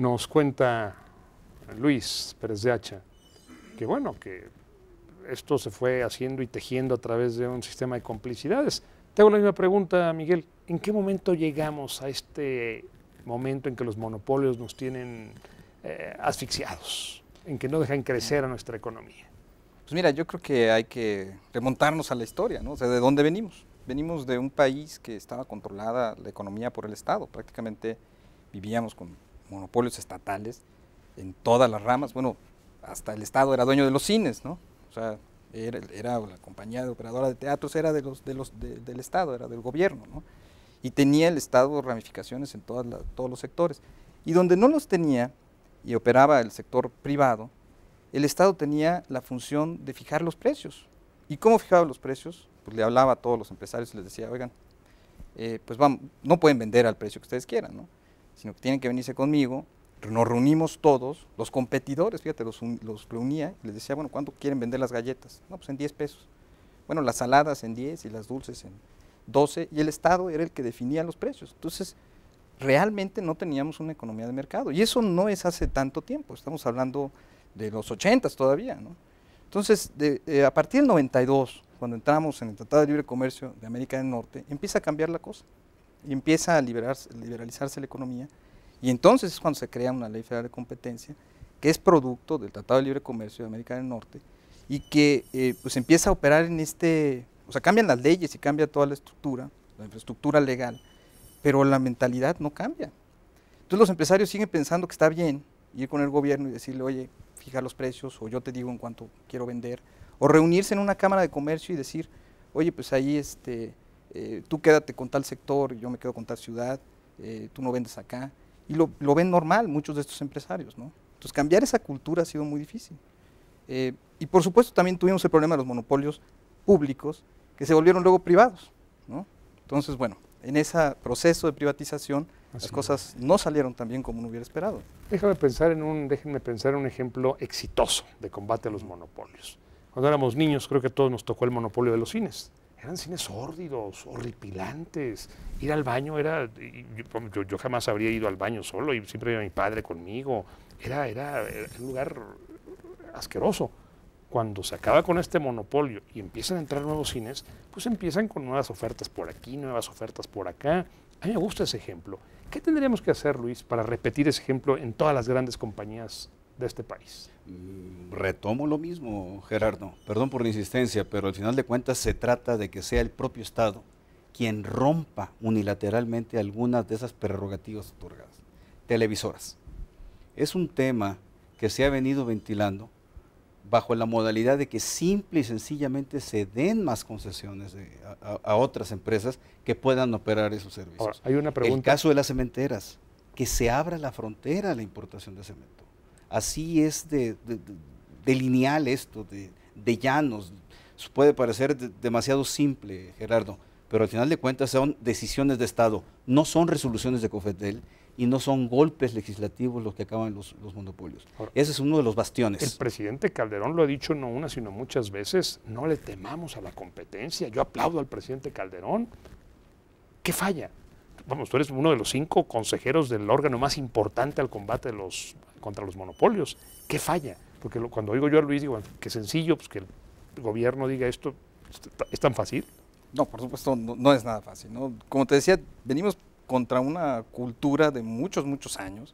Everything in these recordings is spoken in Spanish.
Nos cuenta Luis Pérez de Hacha que bueno, que esto se fue haciendo y tejiendo a través de un sistema de complicidades. Te hago la misma pregunta, Miguel. ¿En qué momento llegamos a este momento en que los monopolios nos tienen asfixiados, en que no dejan crecer a nuestra economía? Pues mira, yo creo que hay que remontarnos a la historia, ¿no? O sea, ¿de dónde venimos? Venimos de un país que estaba controlada la economía por el Estado. Prácticamente vivíamos con monopolios estatales en todas las ramas. Bueno, hasta el Estado era dueño de los cines, ¿no? O sea, era la compañía de operadora de teatros, era del Estado, era del gobierno, ¿no? Y tenía el Estado ramificaciones en todos los sectores. Y donde no los tenía y operaba el sector privado, el Estado tenía la función de fijar los precios. ¿Y cómo fijaba los precios? Pues le hablaba a todos los empresarios y les decía, oigan, pues vamos, no pueden vender al precio que ustedes quieran, ¿no? Sino que tienen que venirse conmigo, nos reunimos todos, los competidores, fíjate, los reunía y les decía, bueno, ¿cuánto quieren vender las galletas? No, pues en 10 pesos. Bueno, las saladas en 10 y las dulces en 12, y el Estado era el que definía los precios. Entonces, realmente no teníamos una economía de mercado, y eso no es hace tanto tiempo, estamos hablando de los 80s todavía, ¿no? Entonces, a partir del 92, cuando entramos en el Tratado de Libre Comercio de América del Norte, empieza a cambiar la cosa, y empieza a liberalizarse la economía, y entonces es cuando se crea una Ley Federal de Competencia, que es producto del Tratado de Libre Comercio de América del Norte, y que pues empieza a operar en o sea, cambian las leyes y cambia toda la infraestructura legal, pero la mentalidad no cambia. Entonces los empresarios siguen pensando que está bien ir con el gobierno y decirle, oye, fija los precios, o yo te digo en cuánto quiero vender, o reunirse en una cámara de comercio y decir, oye, pues ahí tú quédate con tal sector, yo me quedo con tal ciudad, tú no vendes acá, y lo ven normal muchos de estos empresarios, ¿no? Entonces cambiar esa cultura ha sido muy difícil. Y por supuesto también tuvimos el problema de los monopolios públicos que se volvieron luego privados, ¿no? Entonces, bueno, en ese proceso de privatización las cosas no salieron tan bien como uno hubiera esperado. Déjenme pensar en un ejemplo exitoso de combate a los monopolios. Cuando éramos niños, creo que a todos nos tocó el monopolio de los cines. Eran cines sórdidos, horripilantes. Ir al baño era... Yo jamás habría ido al baño solo y siempre iba mi padre conmigo. Era un lugar asqueroso. Cuando se acaba con este monopolio y empiezan a entrar nuevos cines, pues empiezan con nuevas ofertas por aquí, nuevas ofertas por acá. A mí me gusta ese ejemplo. ¿Qué tendríamos que hacer, Luis, para repetir ese ejemplo en todas las grandes compañías de este país? Retomo lo mismo, Gerardo. Perdón por la insistencia, pero al final de cuentas se trata de que sea el propio Estado quien rompa unilateralmente algunas de esas prerrogativas otorgadas. Televisoras. Es un tema que se ha venido ventilando bajo la modalidad de que simple y sencillamente se den más concesiones a otras empresas que puedan operar esos servicios. Ahora, hay una pregunta. El caso de las cementeras, que se abra la frontera a la importación de cemento. Así es de lineal esto, de llanos. Puede parecer demasiado simple, Gerardo, pero al final de cuentas son decisiones de Estado, no son resoluciones de COFETEL y no son golpes legislativos los que acaban los monopolios. Ahora, ese es uno de los bastiones. El presidente Calderón lo ha dicho no una, sino muchas veces, no le temamos a la competencia. Yo aplaudo al presidente Calderón. ¿Qué falla? Vamos, tú eres uno de los 5 consejeros del órgano más importante al combate contra los monopolios. ¿Qué falla? Porque cuando oigo yo a Luis, digo, qué sencillo, pues que el gobierno diga esto, ¿es tan fácil? No, por supuesto, no es nada fácil, ¿no? Como te decía, venimos contra una cultura de muchos años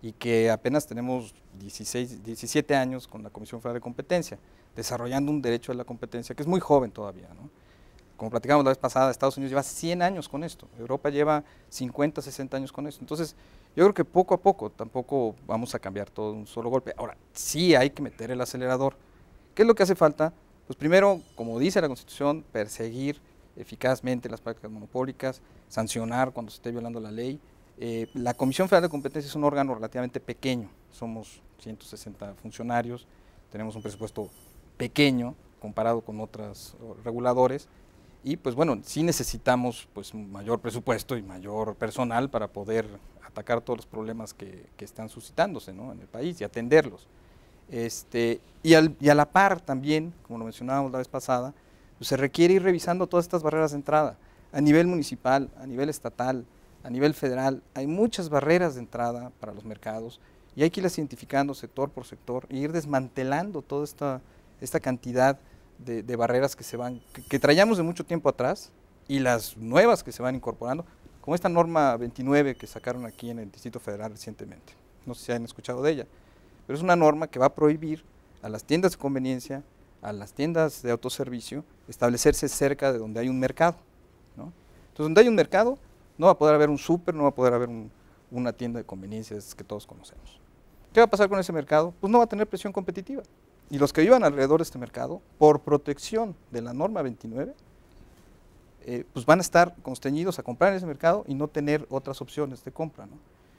y que apenas tenemos 17 años con la Comisión Federal de Competencia, desarrollando un derecho a la competencia que es muy joven todavía, ¿no? Como platicamos la vez pasada, Estados Unidos lleva 100 años con esto, Europa lleva 50, 60 años con esto. Entonces, yo creo que poco a poco, tampoco vamos a cambiar todo de un solo golpe. Ahora, sí hay que meter el acelerador. ¿Qué es lo que hace falta? Pues primero, como dice la Constitución, perseguir eficazmente las prácticas monopólicas, sancionar cuando se esté violando la ley. La Comisión Federal de Competencia es un órgano relativamente pequeño, somos 160 funcionarios, tenemos un presupuesto pequeño comparado con otros reguladores, y pues bueno, sí necesitamos pues mayor presupuesto y mayor personal para poder atacar todos los problemas que están suscitándose, ¿no?, en el país y atenderlos. Y a la par también, como lo mencionábamos la vez pasada, pues se requiere ir revisando todas estas barreras de entrada a nivel municipal, a nivel estatal, a nivel federal, hay muchas barreras de entrada para los mercados y hay que irlas identificando sector por sector e ir desmantelando toda esta cantidad de barreras que traíamos de mucho tiempo atrás y las nuevas que se van incorporando, como esta norma 29 que sacaron aquí en el Distrito Federal recientemente. No sé si han escuchado de ella, pero es una norma que va a prohibir a las tiendas de conveniencia, a las tiendas de autoservicio, establecerse cerca de donde hay un mercado, ¿no? Entonces, donde hay un mercado, no va a poder haber un súper, no va a poder haber una tienda de conveniencias que todos conocemos. ¿Qué va a pasar con ese mercado? Pues no va a tener presión competitiva. Y los que vivan alrededor de este mercado, por protección de la norma 29, pues van a estar constreñidos a comprar en ese mercado y no tener otras opciones de compra, ¿no?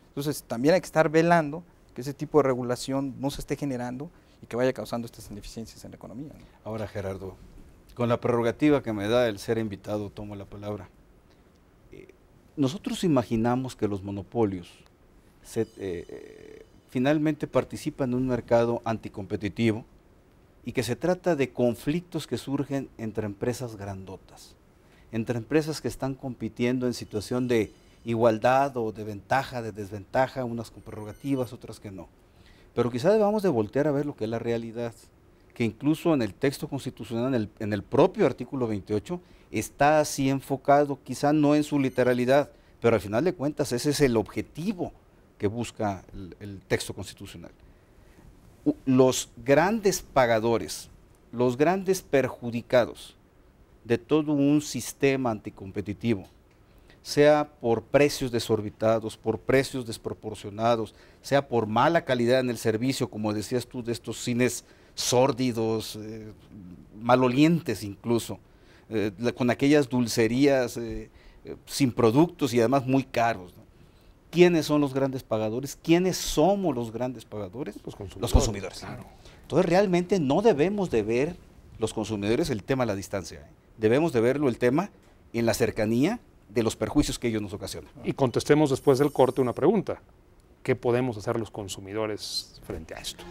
Entonces, también hay que estar velando que ese tipo de regulación no se esté generando y que vaya causando estas ineficiencias en la economía, ¿no? Ahora, Gerardo, con la prerrogativa que me da el ser invitado, tomo la palabra. Nosotros imaginamos que los monopolios finalmente participan en un mercado anticompetitivo y que se trata de conflictos que surgen entre empresas grandotas, entre empresas que están compitiendo en situación de igualdad o de ventaja, de desventaja, unas con prerrogativas, otras que no. Pero quizá debamos de voltear a ver lo que es la realidad, que incluso en el texto constitucional, en el propio artículo 28, está así enfocado, quizá no en su literalidad, pero al final de cuentas ese es el objetivo que busca el texto constitucional. Los grandes pagadores, los grandes perjudicados de todo un sistema anticompetitivo, sea por precios desorbitados, por precios desproporcionados, sea por mala calidad en el servicio, como decías tú, de estos cines sórdidos, malolientes incluso, con aquellas dulcerías sin productos y además muy caros, ¿no? ¿Quiénes son los grandes pagadores? ¿Quiénes somos los grandes pagadores? Los consumidores. Claro. Entonces realmente no debemos de ver los consumidores el tema a la distancia, ¿eh? Debemos de verlo el tema en la cercanía de los perjuicios que ellos nos ocasionan. Y contestemos después del corte una pregunta. ¿Qué podemos hacer los consumidores frente a esto?